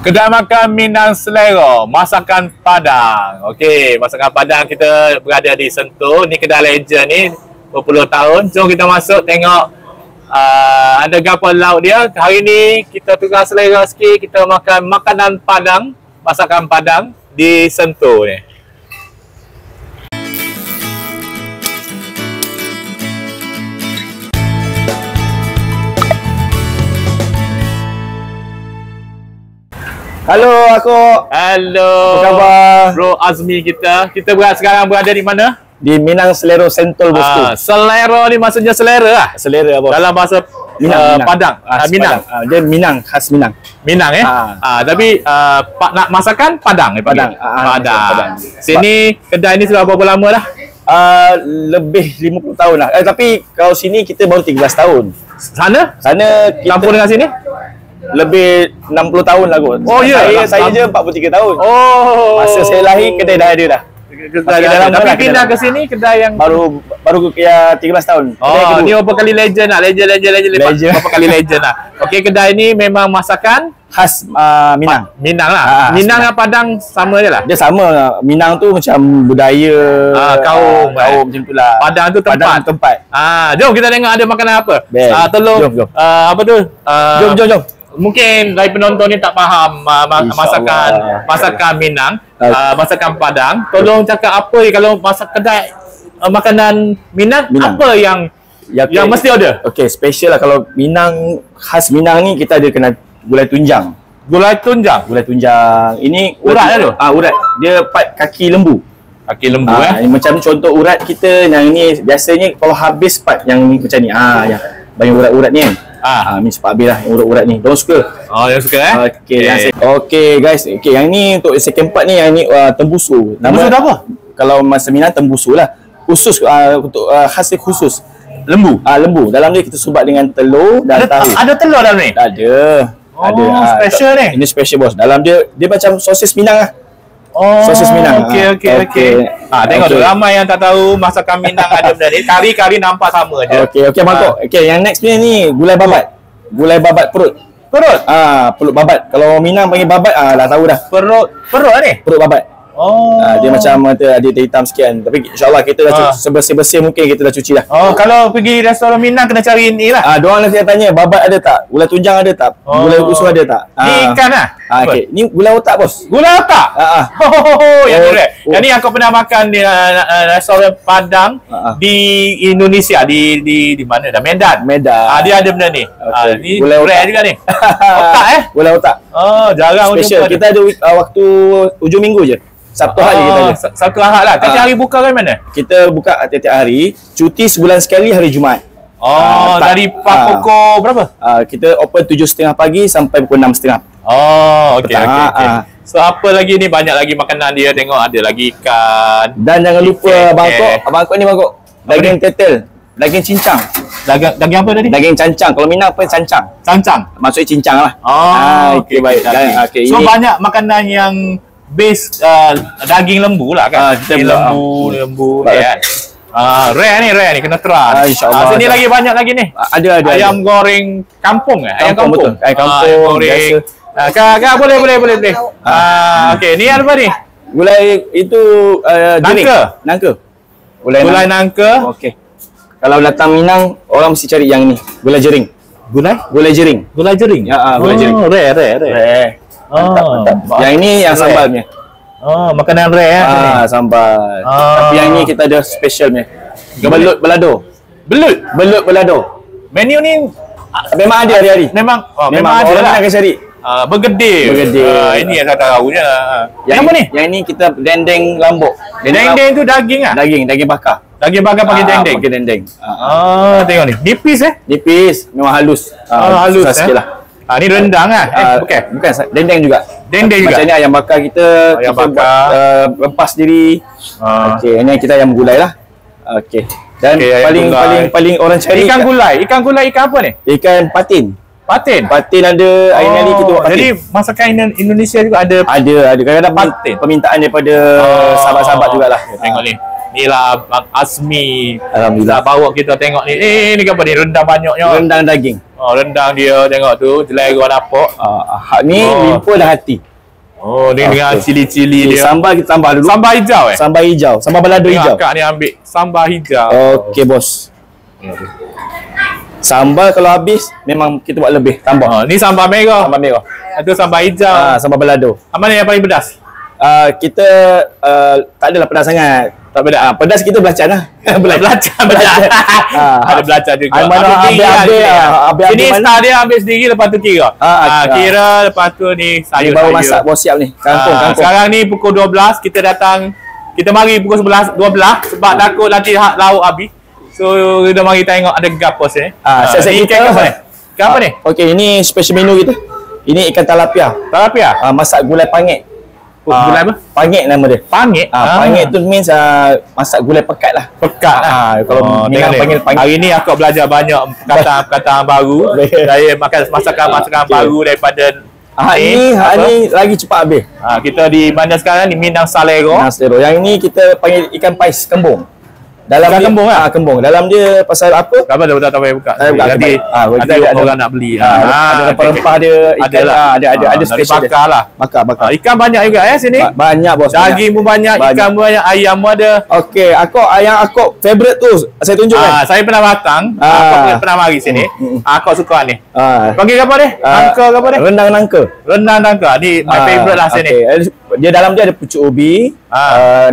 Kedai makan Minang Selera, masakan Padang. Okey, masakan Padang kita berada di Sentul. Ni kedai legend ni berpuluh tahun. Jom kita masuk tengok ada gapo lauk dia. Hari ni kita tukar selera sikit, kita makan makanan Padang, masakan Padang di Sentul ni. Halo, aku. Halo. Apa khabar? Bro Azmi kita. Kita sekarang berada di mana? Di Minang Selera Sentul, bosku. Selera ni maksudnya selera lah. Selera, bos. Dalam bahasa Minang. Padang. Minang. Dia Minang, khas Minang. Minang tapi nak masakan Padang ni. Padang. Padang. Sini kedai ni sudah berapa lama dah? Lebih 50 tahun lah. Tapi kalau sini kita baru 13 tahun. Sana Sana kita campur dengan sini? lebih 60 tahun lah kot. Oh ya. Saya je 43 tahun. Oh. Masa saya lahir kedai dah ada dah. Tapi pindah ke sini kedai yang baru ya 13 tahun. Oh, ni berapa kali legend lah. Legend. Berapa kali legend lah. Okey, kedai ni memang masakan khas Minang. Minang lah. Minang dengan Padang sama je lah. Dia sama. Minang tu macam budaya kaum macam tu lah. Padang tu tempat. Jom kita tengok ada makanan apa. Tolong jom. apa tu? Jom. Mungkin dari penonton ni tak faham masakan Minang, masakan Padang. Tolong cakap apa kalau masak kedai makanan Minang, apa yang mesti ada? Okey, special lah kalau Minang, khas Minang ni kita ada kena gulai tunjang. Gulai tunjang. Ini urat tu. Urat. Dia part kaki lembu. Kaki lembu Macam contoh urat kita yang ni biasanya kalau habis part yang ni macam ni. Yang banyak urat-urat ni kan. Ni cepat habis lah urat-urat ni. Diorang suka. Oh, yang suka Okey guys. Okey, yang ni untuk second part ni, yang ni tembusu. Tembusu tu apa? Kalau masa Minang tembusu lah. Khusus untuk khas khusus. Lembu. Lembu. Dalam dia kita subak dengan telur dan tahu. Ada telur dalam ni? Ada. Ada. Special ni. Ini special, bos. Dalam dia macam sosis Minang lah. Sosis Minang. Okey. Tengok tu ramai yang tak tahu masakan Minang ada benda ni. Kari-kari nampak sama je. Okey, mangkuk. Okey, yang next ni gulai babat. Gulai babat perut. Perut babat. Kalau Minang panggil babat, dah tahu dah. Perut ni? Perut babat. Dia macam ada hitam sikit kan. Tapi insyaAllah kita dah sebersih-bersih mungkin kita dah cuci dah. Kalau pergi restoran Minang kena cari ni lah. Diorang nanti tanya babat ada tak? Gulai tunjang ada tak? Gulai usus ada tak? Ni ikan lah? Okey, ni gulai otak, bos. Gulai otak? Yang ni yang ni aku pernah makan di restoran Padang di Indonesia. Di mana dah? Medan. Dia ada benda ni. Ni gulai rare juga ni. Otak Gulai otak. Jarang special. Kita ada waktu hujung minggu je. Sabtu hari kita ada. Sabtu Ahad lah. Tapi hari buka kan mana? Kita buka tiap-tiap hari. Cuti sebulan sekali hari Jumaat. Dari pukul berapa? Kita open 7.30 pagi sampai pukul 6.30. Okey. So apa lagi ni? Banyak lagi makanan dia. Tengok ada lagi ikan. Dan jangan lupa bangkok ni bangkok. Daging tetel. Daging cincang. Daging apa tadi? Daging cancang. Kalau Minang apa cancang? Maksudnya cincang lah. Okey, baik. So banyak makanan yang base daging lembu lah kan? Lembu kan? Rare ni kena try. InsyaAllah. Sini lagi banyak lagi ni. Ada. Ayam goreng kampung Ayam kampung. Ayam kampung biasa. Kak boleh. Okey, ni apa ni? Gulai itu nangka. Gulai nangka. Okey. Kalau datang Minang, orang mesti cari yang ni. Gulai jering. Gulai jering. Gulai jering. Gulai jering. Rare. Mantap. Yang ini yang sambalnya. Makanan rare sambal. Tapi yang ni kita ada specialnya. Belut belado. Belut belado. Menu ni memang ada hari-hari. Memang ada orang lah. akan cari. Bergedil. Ini yang saya tahu je. Yang apa ni? Yang ni kita dendeng lambuk. Dendeng tu daging ah? Daging bakar. Daging bakar pakai dendeng. Pakai dendeng. Tengok ni. Nipis Nipis, memang halus. Halus sikit lah. Ni rendang ah? Bukan, dendeng juga. Macam ni ayam bakar kita. Rempas sendiri. Okey, ini kita ayam gulai lah. Okey. Dan paling orang cari ikan gulai ikan apa ni? Ikan patin. Patin ada hari ni kita buat patin. Jadi masakan Indonesia juga ada. Kadang-kadang permintaan daripada sahabat-sahabat jugalah. Tengok ni. Ni lah Abang Azmi. Alhamdulillah. Bawa kita tengok ni. Ni apa ni? Rendang banyaknya. Rendang daging. Oh, rendang dia tengok tu. Jelera nampak. Ni limpa dah hati. Oh, ni dengan cili-cili dia. Sambal kita tambah dulu. Sambal hijau Sambal hijau. Sambal balado hijau. Akak ni ambil sambal hijau. Okey, bos. Sambal kalau habis memang kita buat lebih, tambah. Ni sambal merah. Sambal merah. Itu sambal hijau. Sambal balado. Mana yang paling pedas? Kita tak adalah pedas sangat. Tak pedas. Pedas kita belacan lah. Belacan. Ada belacan juga. Habis sini start dia ambil sendiri, lepas tu kira. Kira lepas tu ni saya baru masak, bos siap ni. Kangkung. Sekarang ni pukul 12 kita datang. Kita mari pukul 11 12 sebab takut nanti lauk habis. So kita mari tengok ada gapo sini. Ni ikan apa ni? Ikan apa ni? Okey, ini special menu kita. Ini ikan talapia. Talapia? Masak gulai pangit. Gulai apa? Pangit nama dia. Pangit? Pangit tu means masak gulai pekat lah. Pekat lah. Kalau Minang panggil pangit. Hari ni aku belajar banyak perkataan baru. Saya makan masakan baru daripada ni lagi cepat habis. Kita di mana sekarang ni? Minang Salero. Yang ni kita panggil ikan pais kembung. Dalam dia, kembung lah. Kembung. Dalam dia pasal apa? Apa dah tak payah buka. Nanti ada orang nak beli. Ada rempah dia, ikan ada special bakar lah. Bakar. Ikan banyak juga sini. Banyak, bos. Daging pun banyak, ikan pun banyak, ayam pun ada. Okey, yang aku favorite tu saya tunjukkan. Saya pernah datang, aku pernah mari sini. Aku suka ni. Panggil apa dia? Nangka ke apa dia? Rendang nangka. Rendang nangka. Ni my favorite lah sini. Dia dalam dia ada pucuk ubi,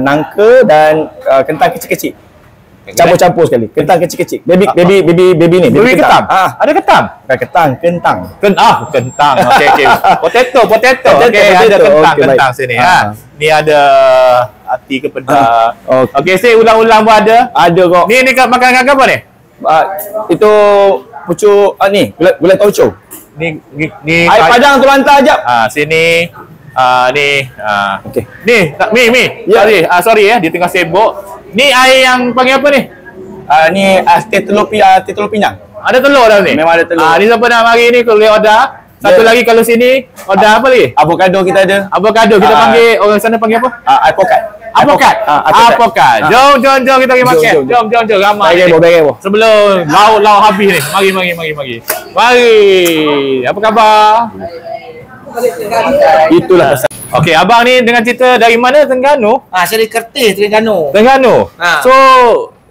nangka dan kentang kecil-kecil. Campur-campur sekali. Kentang kecil-kecil. Baby ni. Baby ketam. Ada ketam. Bukan ketang, kentang. Kentang. Okey. Potato. Okey, ada kentang sini. Ni ada hati kepeda. Okey, saya ulang-ulang pun ada. Ada kok. Ni makan apa ni? Itu pucuk ni, gulai tauco. Ni air padang tu hantar jap. Sini. Ni. Okey. Mi. Sorry dia tengah sibuk. Ni air yang panggil apa ni? Ni telur pinang. Ada telur dalam ni? Memang ada telur. Ni siapa nak mari ni kalau order. Satu lagi kalau sini order apa lagi? Avocado kita ada. Avocado kita panggil, orang sana panggil apa? Apokat. Jom kita pergi makan. Jom ramai. Baik. Sebelum lauk habis ni. Mari. Apa khabar? Itulah. Okey, abang ni dengan cerita dari mana? Terengganu? Saya dari Kertih, Terengganu. So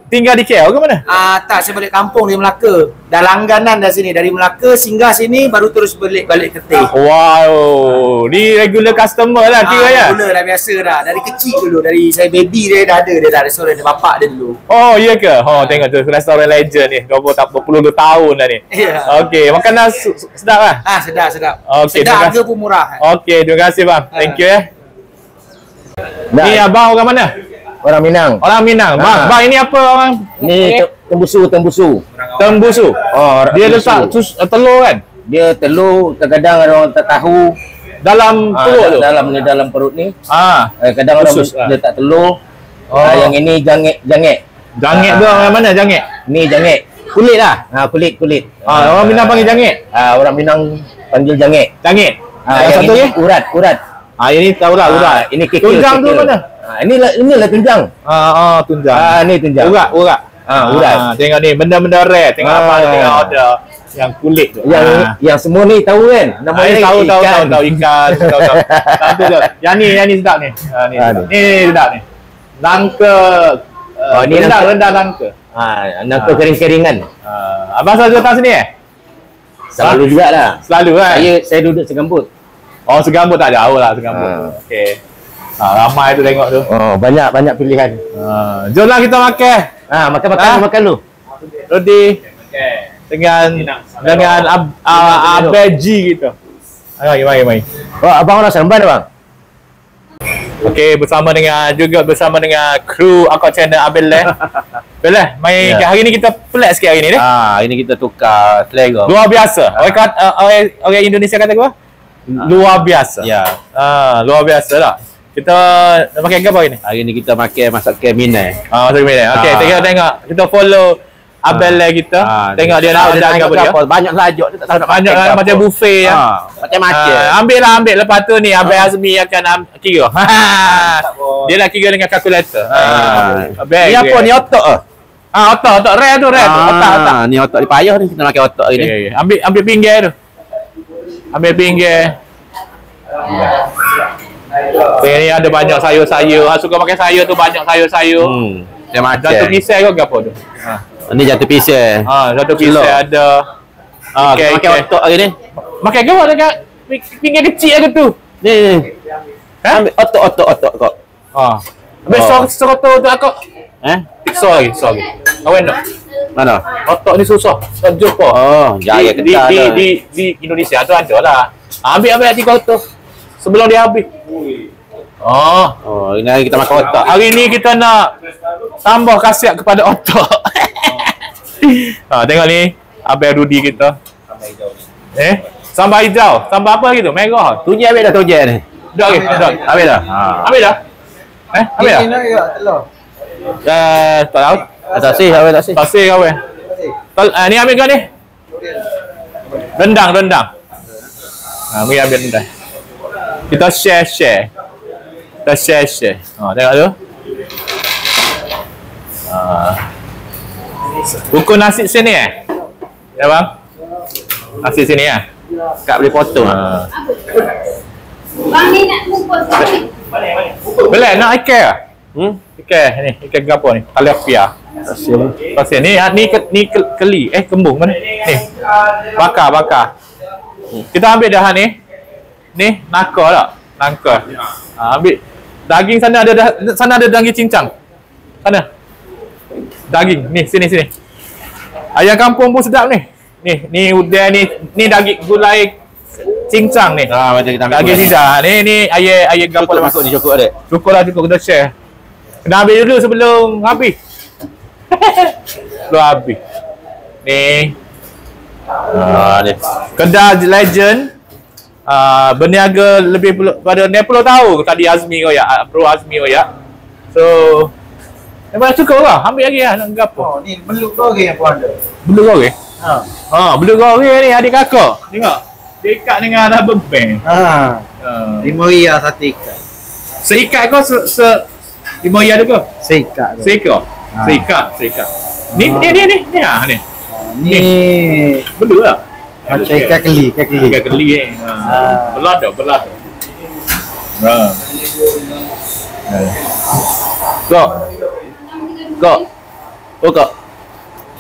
tinggal di KL ke mana? Tak, saya balik kampung di Melaka. Dah langganan dah sini. Dari Melaka singgah sini baru terus balik Kertih. Wow, ni regular customer lah kira ya? Regular dah, biasa dah. Dari kecil dulu, dari saya baby dia dah ada restoran dia bapak dia dulu. Oh, iya ke? Tengok tu restoran legend ni. 22 tahun dah ni. Okey, makanan sedap lah? Sedap. Okay, sedap, harga pun murah. Okey, terima kasih bang. Thank you Ni abang orang mana? Orang Minang. Bang ini apa orang? Ni tembusu. Dia letak telur kan? Dia telur, kadang ada orang tak tahu dalam perut tu. Dalam perut ni. Kadang orang letak telur. Yang ini jangek. Jangek tu orang mana jangek? Ni jangek. Kulit lah. Kulit. Orang Minang panggil jangek. Orang Minang panggil jangek. Yang satu ni urat. Ini tahu lah urat. Ini kekil. Tunjang tu mana? Inilah tunjang. Tunjang. Ni tunjang. Urat. Tengok ni benda-benda rare. Tengok abang tengok ada yang kulit tu. Yang semua ni tahu kan? Nama dia tahu ikan. Tahu. Yang ni sedap ni. Ni sedap ni. Nangka. Ni rendang nangka. Nangka kering-keringan. Abang selalu datang sini Selalu jugalah. Selalu kan? Saya duduk Segambut. Segambut tak jauh lah Segambut. Okey. Ramai tu tengok tu. Banyak pilihan. Jomlah kita makan. Makan lu. Roti dengan abeji gitu. Mari. Abang orang Seremban bang. Okey, bersama dengan kru Akak Channel Abel mai hari ni kita pelik sikit hari ni ni. Hari ni kita tukar selera. Luar biasa. Orang Indonesia kata apa? Luar biasa. Luar biasa lah. Kita makan apa hari ni? Hari ni kita makan masakan Minang. Masakan Minang. Okey, tengok. Kita follow Abel kita. Tengok dia nak order apa dia. Banyak lajuk dia tak tahu nak banyak macam buffet macam-macam. Ambil lepas tu ni Abel Azmi akan kira. Dia nak kira dengan kalkulator. Ni apa ni otak ah? Otak rare tu otak. Ni otak dia payah ni kita nak pakai otak hari ni. Ambil pinggir tu. Ambil pinggir. Ni ada banyak sayur-sayur. Suka makan sayur tu banyak sayur-sayur. Macam-macam. Jatuh pisang ke apa tu? Ni jatuh pisang. Jatuh pisang ada. Makan otak hari ni. Makan ke apa dekat pinggir kecil ke tu? Ni. Ambil otak kau. Ambil soto tu aku. Sorry. Kawan tak? Mana? Otak ni susah. Tak jumpa. Jaya ketat di Indonesia tu ada lah. Ambil 3 otak. Sebelum dia habis. Ini hari kita makan otak. Hari ni kita nak tambah khasiat kepada otak. Tengok ni Abel Rudi kita. Sambal hijau. Sambal apa lagi tu? Merah. Tunjuk ambil dah tunjuk ni. Dah ke? Ambil dah. Ambil dah? Ambil dah? Ini nak telur. Tak tahu. Tak sih, awak tak sih. Tak sih kawan. Ni ambil kau ni. Rendang. Mari ambil rendang. Kita share. Tengok tu. Ukur nasi sini ya bang? Nasi sini ya? Kak boleh potong. Bang ni nak kumpul sekali. Boleh nak ikan ke? Ikan ni, ikan gapo ni? Tilapia. Pasal ni keli. Kembung mana? Ni. Bakar. Kita ambil dah ni. Ni nangka tak? Nangka. Ambil daging sana ada daging cincang. Sana. Daging ni sini. Ayam kampung pun sedap ni. Ni udang ni daging gulai cincang ni. Macam kita ambil daging cincang. Ni ayam gapo masuk ni cukup adik. Cukup kita share. Kena ambil dulu sebelum habis. Sebelum habis. Ni. Ni. Kedai Legend. Berniaga lebih pada 60 tahun tadi Azmi kau ya. Bro Azmi kau ya. So memang cukup lah. Ambil lagi lah nak gapo. Ni beluk kau ke yang pun ada. Beluk kau ke? Beluk kau ke ni adik kakak. Tengok. Dia ikat dengan rubber band. 5 ria satu ikat. Seikat kau 5 ria tu ke? Seikat. Seikat. Ni. Ni. Beluk lah. Macam ikat keli. Ikat keli ni. Belah dah. Kok.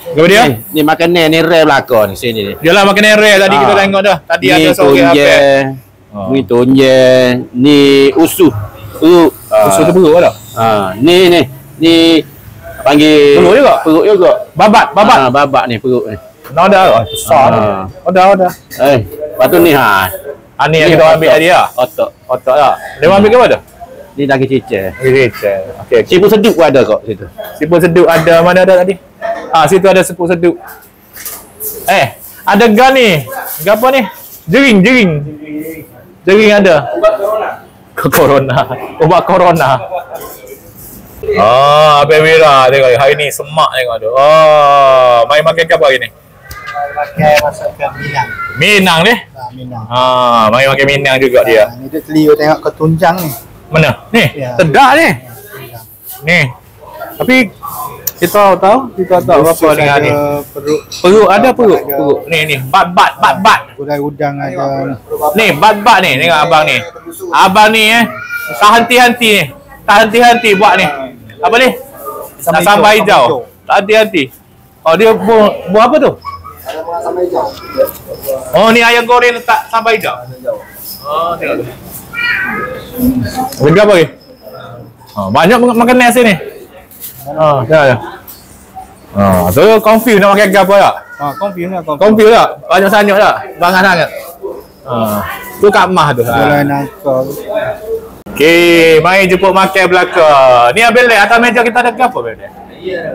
Apa dia? Ni makanan ni rare belakang ni sini ni. Yalah makanan rare tadi kita tengok dah. Tadi ada sorang apa? Ni tonjang, ni usuh. Usuh tu perut dah. Ni panggil perut juga. Babat. Babat ni perut ni. Dah besar ni. Dah. Lepas tu ni Ni yang kita ambil tadi lah. Otak lah. Dia ambil ke apa tu? Ni daging cicir. Okey. Siput seduk pun ada kok situ. Siput seduk ada. Mana ada tadi? Situ ada siput seduk. Ada gan ni. Gan apa ni? Jering ada. Ubat corona. Abang Wira tengok hari ni semak tengok tu. Main makan apa hari ni? Pakai masakan Minang ni? Minang. Main makan Minang juga dia. Ni dia telio tengok ketunjang ni. Mana? Ni. Ya. Sedap ni. Ni. Tapi kita tahu apa dengan ni. Perut ada perut. Ni. Bat. Udang ada. Ni bat ni tengok abang ni. Abang ni tak henti-henti buat ni. Apa ni? Sambal hijau. Tak henti-henti. Dia buat apa tu? Ni ayam goreng letak sambal hijau. Tengok. Berapa lagi? Banyak makan nasi ni. Ya. So confuse nak makan apa tak? Confuse tak? Banyak sangat tak? Banyak sangat. Tu kat mah tu. Jalan nangka. Okey, mari jemput makan belakang. Ni Abel atas meja kita ada apa Abel?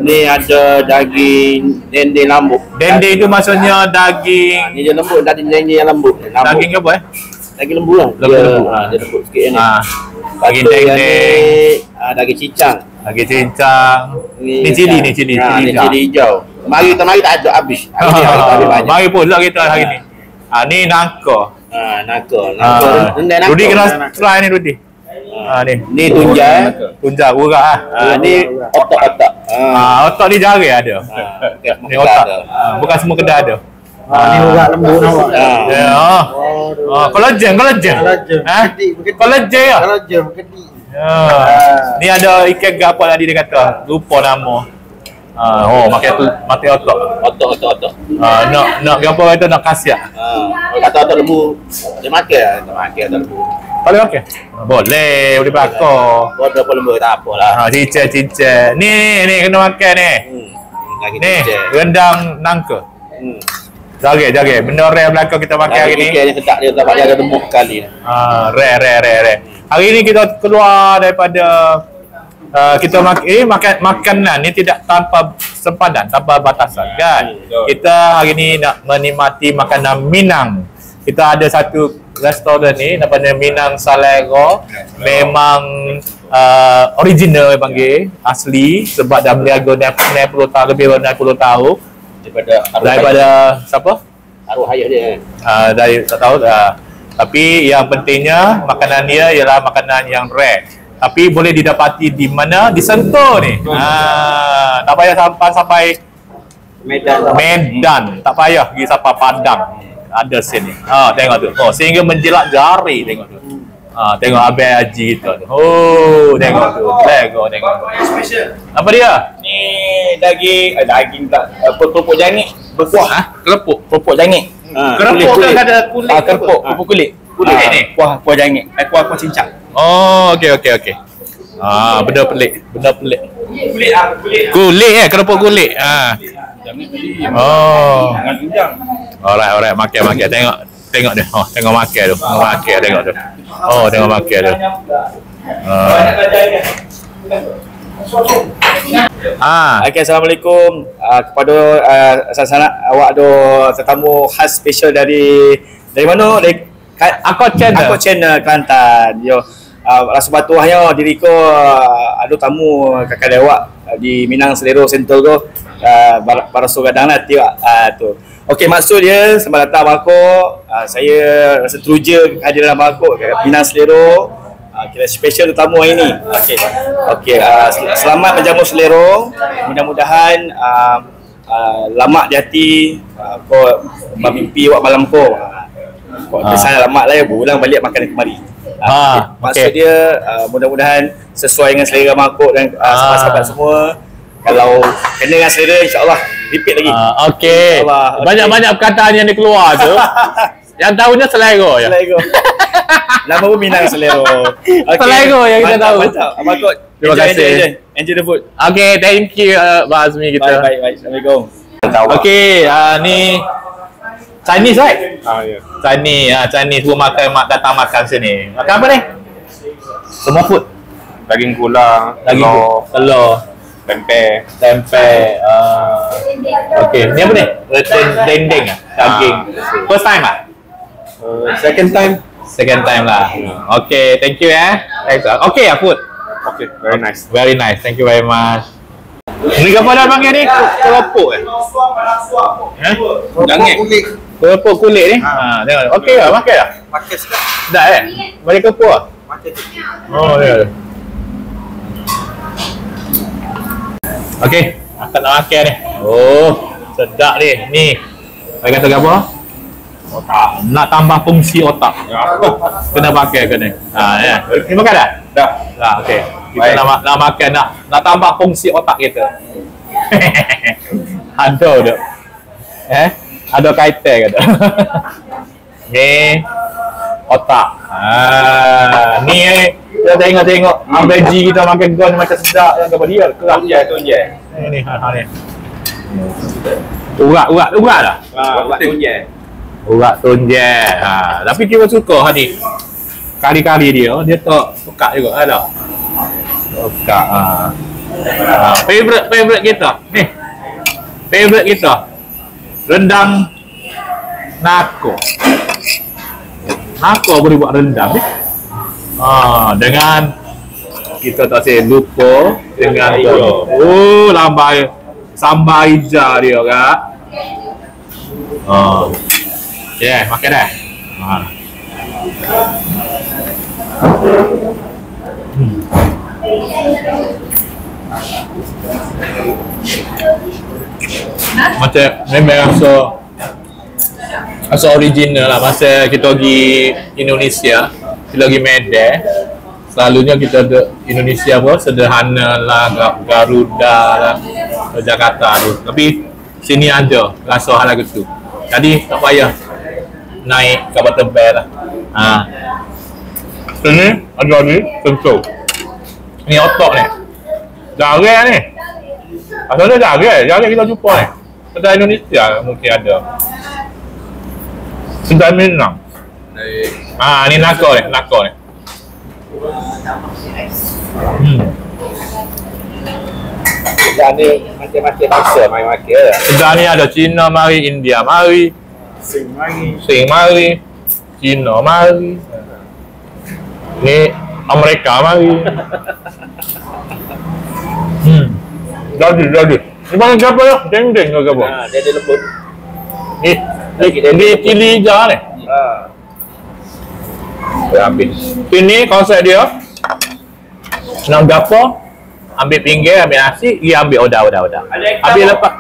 Ni ada daging dendeng lambuk. Dendeng tu maksudnya daging. Ni dia lembut, daging yang lembut. Daging apa Daging lembu lah. Dia lembut sikit ni. Daging dendeng. Daging cincang. Ni cili. Ni cili hijau. Mari tak ada habis. Hari banyak. Mari pula kita hari ni. Ni nangka. Nangka. Rudi kena try ni Rudi. Ni. Ni tunjang. Tunjang urat Ni otak-otak. Otak ni jari ada. Ni otak. Bukan semua kedai ada. Ni urat lembut nampak. Kolagen. Kolagen ya? Kolagen kedi. Ni ada ikan apa tadi dia kata. Lupa nama. Makan otak. Otak. Nak apa itu nak khasiat. Kata otak lembu. Dia makan otak lembu. Boleh makan? Boleh bakar. Berapa lembu tak apalah. Cincin. Ni kena makan ni. Ni rendang nangka. Jaga. Benda rare belakang kita makan hari ni. Ikan ni sedap dia dapat jaga gemuk sekali. Rare. Hari ni kita keluar daripada kita makanan ni tidak tanpa sempadan, tanpa batasan kan. Kita hari ni nak menikmati makanan Minang. Kita ada satu restoran ni namanya Minang Selero. Memang original panggil, asli sebab dah berniaga 90 tahun, lebih dari 90 tahun daripada siapa? Arwah ayah dia. Dari tak tahu tapi yang pentingnya makanan dia ialah makanan yang rare. Tapi boleh didapati di mana? Di Sentul ni. Tak payah sampai Medan. Tak payah pergi sampai Padang. Ada sini. Tengok tu. Sehingga menjilat jari tengok tu. Tengok Abang Haji kita tu. Tengok tu. Tengok. Apa dia? Ni daging tak kerupuk jangit berkuah. Kerupuk jangit. Kerupuk ke ada kulit? Kerupuk kulit. Kulit ni. Kuah jangit. Kuah cincang. Okey. Benda pelik. Kulit kerupuk kulit. Dengan tunjang. Alright. Makan. Tengok dia. Tengok makan tu. Tengok tu. Tengok makan tu. Okay, Assalamualaikum kepada sanak awak ada tetamu khas special dari mana? Aku channel Kelantan. Yo. Rasa batuahnya diriku ada tamu kakak lewat di Minang Selero Sentul tu. Barasu gadang lah tiap tu. Okey, maksud dia selamat datang Abangko. Saya rasa teruja kehadiran Abangko kat Minang Selero. Kita special tetamu hari ni. Okey. Selamat menjamu Selero. Mudah-mudahan lamak di hati kau bermimpi awak malam kau. Kau pesan lamak lah ya, berulang balik makan kemari. Maksud dia mudah-mudahan sesuai dengan selera Abangko dan sahabat-sahabat semua. Kalau kena dengan selera, insyaAllah repeat lagi. Okey. Banyak-banyak perkataan yang dia keluar tu. Yang tahunya selera je. Nama pun Minang Selero. Selera yang kita tahu. Abangko, terima kasih. Enjoy the food. Okey, thank you Abang Azmi kita. Baik. Assalamualaikum. Okey, ni Chinese right? Chinese semua datang makan sini. Makan apa ni? Semua food. Daging gula, telur, tempe. Okey, ni apa ni? Dendeng daging. First time Second time lah. Okay, thank you Thanks. Okay, food. Okay, very nice. Very nice. Thank you very much. Ni apa dah panggil ni? Keropok Jangit. Keropok kulit ni. Tengok. Okey lah, makan dah. Makan sedap. Dah balik keropok lah. Makan. Ya. Okey, akak nak makan ni. Sedap ni. Ni. Saya kata apa? Otak. Nak tambah fungsi otak. Kena pakai kena. Ya. Ni makan dah? Dah. Okey. Kita nak makan nak tambah fungsi otak kita. Ada tu. Ada kaitan kata. Ni otak. Ni kita tengok Abang Haji kita makan gon macam sedap yang apa dia keras tunjang. Ni ni. Urat dah. Urat tunjang. Urat tunjang. Tapi kita suka ni. Kari-kari dia tak pekat juga ada. Pekat. Favorite kita. Ni. Favorite kita. Rendang nako. Nako boleh buat rendang ni. Dengan kita tak saya lupa dengan lambai Sambal hijau dia kak. Okay, makan dah. Macam memang rasa original lah. Masa kita pergi Indonesia, kita pergi Medan, selalunya kita ada Indonesia pun sederhana lah, Garuda lah, Jakarta tu. Tapi sini ada rasa hal lagu tu. Jadi tak payah naik kapal terbang lah. Sini ada ni tentu. Ni otok ni. Jarang ni. Asalnya jarang kita jumpa ni. Kedai Indonesia mungkin ada. Sedai Minang. Ni nako ni. Sedang ni macam-macam bangsa main makan. Sedang ni ada Cina mari, India mari, Sing mari, Cina mari. Ni Amerika mari. Jadi. Ni mana apa ya? Deng-deng ke apa? Dia ada lembut. Ni cili hijau ni. Habis. Ini konsep dia. Nak gapo? Ambil pinggir, ambil nasi, dia ambil odah. Habis lepas.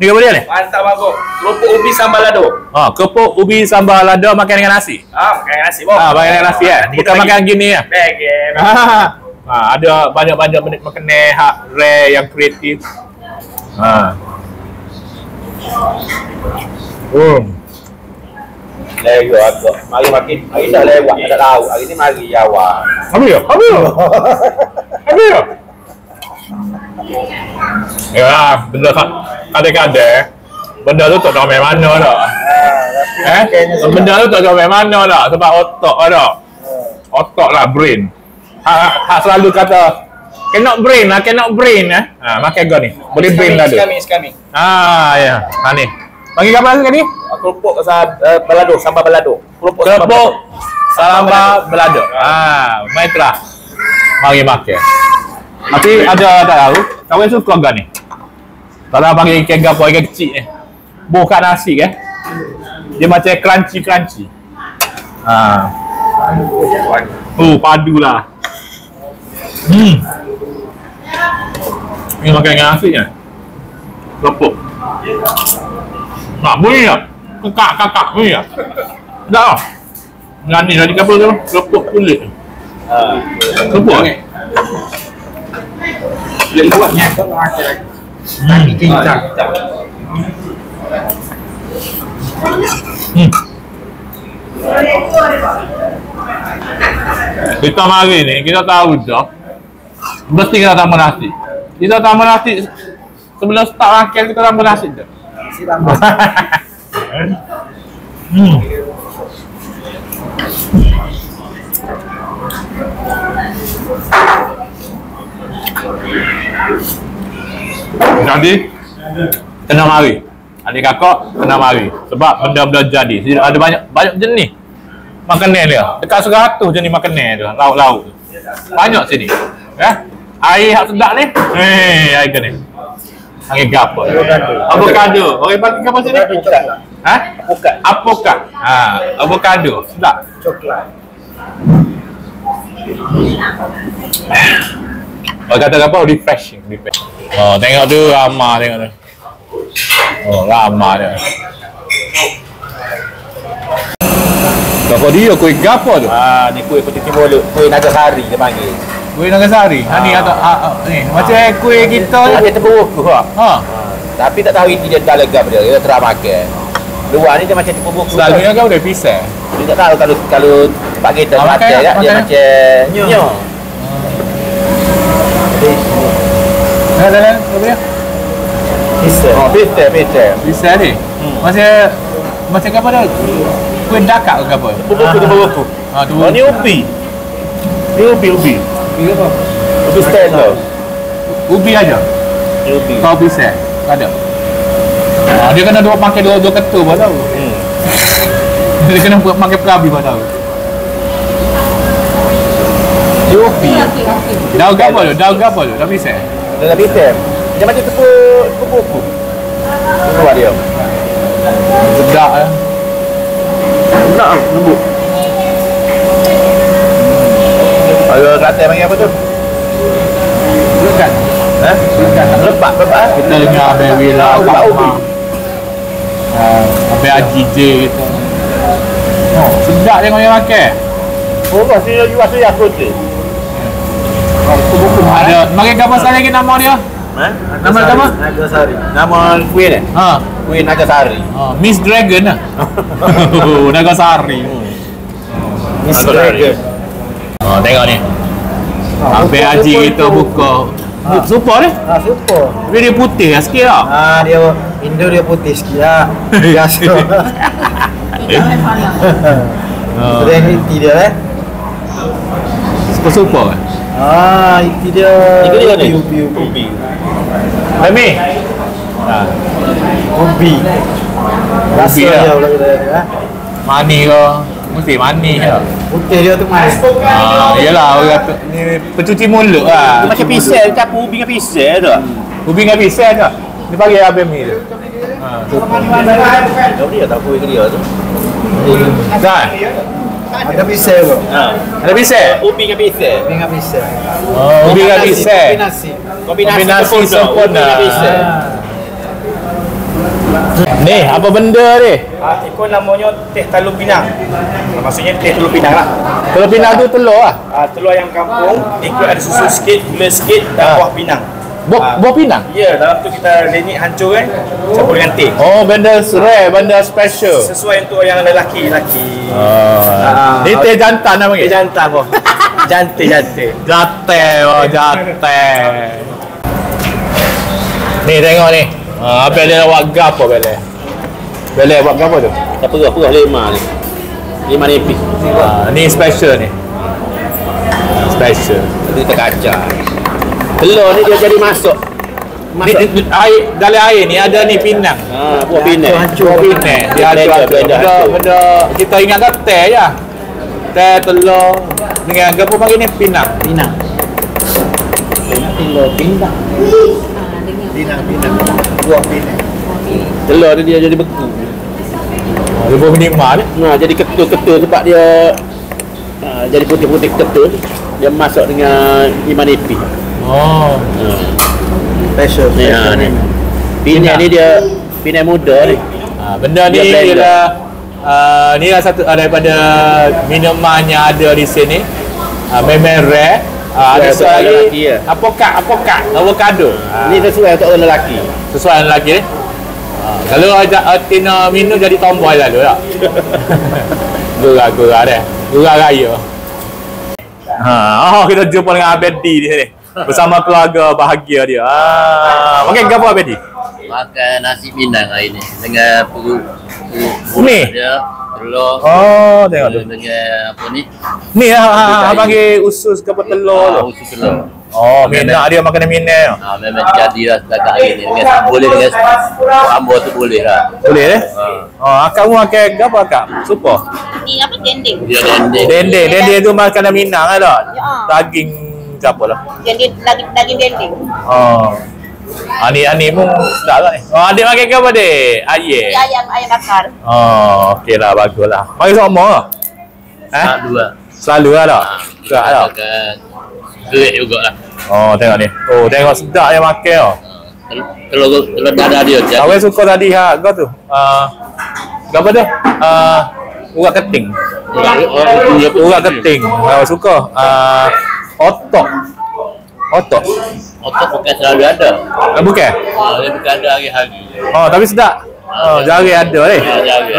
Ni apa dia ni? Mantap bagus. Kerupuk ubi sambal lado. Kerupuk ubi sambal lado makan dengan nasi. Makan dengan nasi. Makan dengan nasi bukan makan gini ya. Bagian. Ada banyak-banyak makanan hak rare yang kreatif. Lego agak. Mari dah lewat ada lauk. Hari ni mari awal. Habis ya? Ya, benda kadang-kadang benda tu tak tahu main mana dah. Benda tu tak tahu main mana dah sebab otak dah. Otak lah brain. Hak selalu kata cannot brain. Makan kau ni. Boleh brain dah tu. Sekami. Ya. Ni. Panggil apa lagi ni? Kerupuk balado, sambal balado. Kerupuk sambal balado. Baiklah. Mari makan. Tapi ada tak tahu, kawan suka kan ni? Kalau panggil ikan gapo, ikan kecil ni. Bukan nasi kan? Dia macam crunchy. Padu lah. Ni makan dengan nasi ni. Kerupuk. Boleh tak? Kakak boleh tak? Tak lah. Dengan ni tadi apa tu? Kerupuk kulit. Kerupuk ni? Dia luatnya tu macam kaki cincang. Kita mari ni, kita tahu dah mesti kita tambah nasi. Kita tambah nasi sebelum start makan, kita tambah nasi dah. Nasi tambah. Jadi kena mari. Adik kakak kena mari sebab benda-benda jadi. Ada banyak jenis makanan dia. Dekat 100 jenis makanan dia, lauk-lauk. Banyak sini. Ya. Air hak sedap ni. Air ke ni. Panggil gapo? Avocado. Orang panggil apa sini? Apokat. Avocado. Sedap. Coklat. Orang kata apa? Refreshing. Tengok tu ramah tengok tu. Ramah dia. Gapo dia? Kuih gapo tu? Ni kuih putih timur, kuih Nagasari dia panggil. Kuih Nagasari? Ni atau ni macam kuih kita Dia terbuku tapi tak tahu ini dia dah legap dia terang makan. Luar ni dia macam terbuku. Selalunya kan boleh pisah. Dia tak tahu kalau tempat kita makan dia macam nyo. Dah, apa dia? Pisah ni? Macam apa dah? Kuih dakak ke apa? Terbuku. Ni ubi. Ni ubi. Ubi stand tu. Ubi aja? Ubi. Kau pisah? Ada? Dia kena pakai dua ketul pun tahu. Dia kena pakai perabi pun tahu. Ubi. Daun apa tu? Dah pisah? Dah pisah. Dia macam tepuk buku. Buat dia. Sedap ya. Nak lembut. Kalau Kelantan panggil apa tu? Bukan. Bukan. Lepak. Kita dengar Abang Wila, Kak Mak. Abang Haji J kita. Oh, sedap tengok dia makan. Oh, masih jual saya aku tu. Buku ada. Makan kapal sekali lagi nama dia? Nama apa? Nagasari. Nama Queen eh? Ha. Queen Nagasari. Miss Dragon lah. Nagasari. Miss Dragon. Tengok ni. Abang Haji kita buka. Super ni? Super. Tapi dia putih lah sikit lah. Dia Indo dia putih sikit lah. Biasa. Brand inti dia Super kan? Inti dia. Ubi. Mami. Ubi. Rasa dia pula. Mani ke? Mesti mani je. Putih dia tu manis. Yelah orang kata ni pencuci mulut lah. Macam pisang, campur ubi dengan pisang tu. Ubi dengan pisang tu. Dia panggil Abang Mi tu. Dia tak boleh ke dia tu. Kan? Ada pisang tu. Ada pisang? Ubi dengan pisang. Ubi dengan pisang. Ubi dengan pisang. Kombinasi sempurna. Ni, apa benda ni? Ikut namanya teh Telur Pinang. Maksudnya teh Telur Pinang lah. Telur pinang tu telur lah. Telur ayam kampung, ikut ada susu sikit, gula sikit dan buah pinang. Buah pinang? Ya, dalam tu kita renyik hancur kan, campur dengan teh. Oh, benda rare, benda special. Sesuai untuk yang lelaki. Ni teh jantan nama Teh ke? jantan boh. Jantai. Jate. Ni tengok ni. Abang dia buat gapo Bele? Bele buat gapo tu? Tak perah lima ni. 5 nipis. Ni special ni. Special. Dia terkacau. Telur ni dia jadi masuk. Ni, air dalam air ni ada ni pinang. Buah pinang. Buah pinang. Dia ada benda kita ingat kan teh je. Teh telur dengan gapo panggil ni pinang. Telur pinang. Buah pinang. Telur dia jadi beku. Dia buah minima ni. Jadi ketul-ketul sebab dia jadi putih-putih ketul. Dia masuk dengan 5 nipis. Oh. Special ni. Pinang ni dia pinang muda ni. Benda ni ialah ni lah satu daripada minuman yang ada di sini. Memang rare. Ada sesuai lagi apokat avocado. Ni sesuai untuk orang lelaki. Sesuai lelaki ni. Kalau ajak Tina minum jadi tomboy lalu tak? Gurau dia. Gurau raya. Kita jumpa dengan Abang D di sini. Bersama keluarga bahagia dia. Makan apa Abang D? Makan nasi Minang hari ni dengan perut Ni? dia, telur. Oh, tengok tu. Dengan apa ni? Ni lah panggil usus ke telur tu. Usus telur. Oh, minat dia makanan minat. Memang jadilah setakat hari ni. Boleh dengan ambor tu boleh lah. Boleh deh? Akak mu makan apa akak? Super. Ni apa dendeng? Dia dendeng. Dendeng tu makanan Minang lah tak? Ya. Daging apa lah? Daging dendeng. Ani pun sedap lah ni. Adik makan ke apa dek? Ayam. Ayam bakar. Okey lah, bagus lah. Makan sama lah? Dua. Selalu lah tak? Sedap lah. Makan gerik jugalah. Tengok ni. Tengok sedap dia makan lah. Telur dada dia. Awak suka tadi kau tu? Apa tu? Urat keting. Urat keting. Awak suka? Otok. Otak bukan selalu ada. Bukan? Dia bukan ada hari-hari. Tapi sedap. Jari ada ni.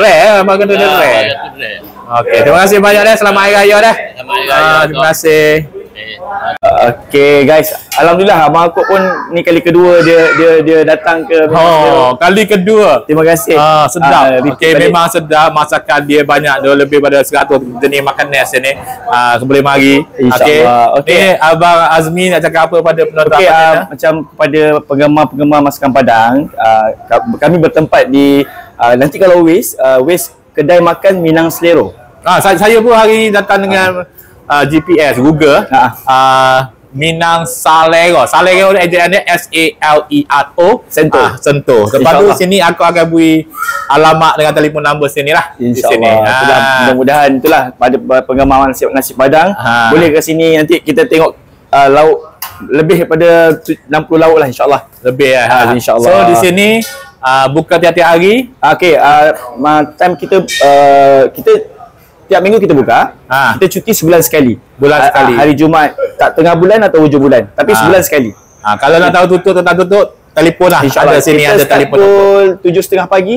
Rare makan tu dia rare. Okey, terima kasih banyak dah. Selamat Hari Raya dah. Selamat Hari Raya. Terima kasih. Okay guys, alhamdulillah abang aku pun ni kali kedua dia datang ke. Kali kedua. Terima kasih. Sedap. Okey, memang sedap. Masakan dia banyak, dia lebih pada 100 jenis makanan sini. Boleh mari. Okey. Okey, Abang Azmi nak cakap apa pada penonton? Okey, macam kepada penggemar-penggemar masakan Padang, kami bertempat di nanti kalau Waze kedai makan Minang Selero. Saya pun hari ini datang dengan GPS Google. Minang Salero. Salero ejaannya S-A-L-E-R-O. Sentuh. Sentuh. Lepas tu sini aku akan beri alamat dengan telefon number sini lah. InsyaAllah. Mudah-mudahan itulah pada penggemar nasi Padang. Boleh ke sini nanti kita tengok lauk lebih daripada 60 lauk lah insyaAllah. Lebih lah. InsyaAllah. So di sini buka tiap-tiap hari. Okey, time kita tiap minggu kita buka. Kita cuti sebulan sekali. Sekali. Hari Jumaat tak tengah bulan atau hujung bulan, tapi sebulan sekali. Kalau nak tahu tutup atau tak tutup, telefon lah. InsyaAllah. Ada sini ada telefon. Pukul 7.30 pagi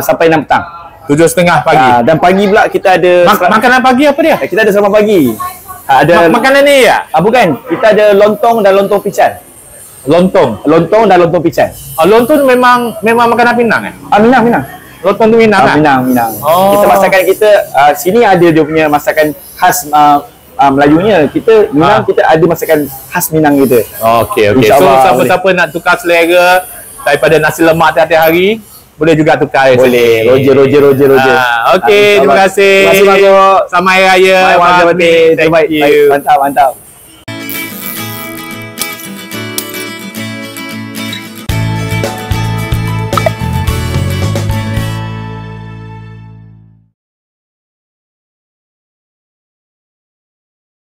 sampai 6 petang. 7.30 pagi. Dan pagi pula kita ada makanan pagi apa dia? Kita ada sarapan pagi. Ada makanan ni ya? Bukan. Kita ada lontong dan lontong pican. Lontong dan lontong pican. Lontong memang makanan Minang Minang. Lontong tu Minang kan? Minang. Kita masakan kita sini ada dia punya masakan khas Melayunya. Kita Minang kita ada masakan khas Minang kita. Okey. So siapa-siapa nak tukar selera daripada nasi lemak tiap-tiap hari, boleh juga tukar. Boleh. Roger. Okey, terima kasih. Terima kasih, Masuk. Selamat Hari Raya. Terbaik. Mantap.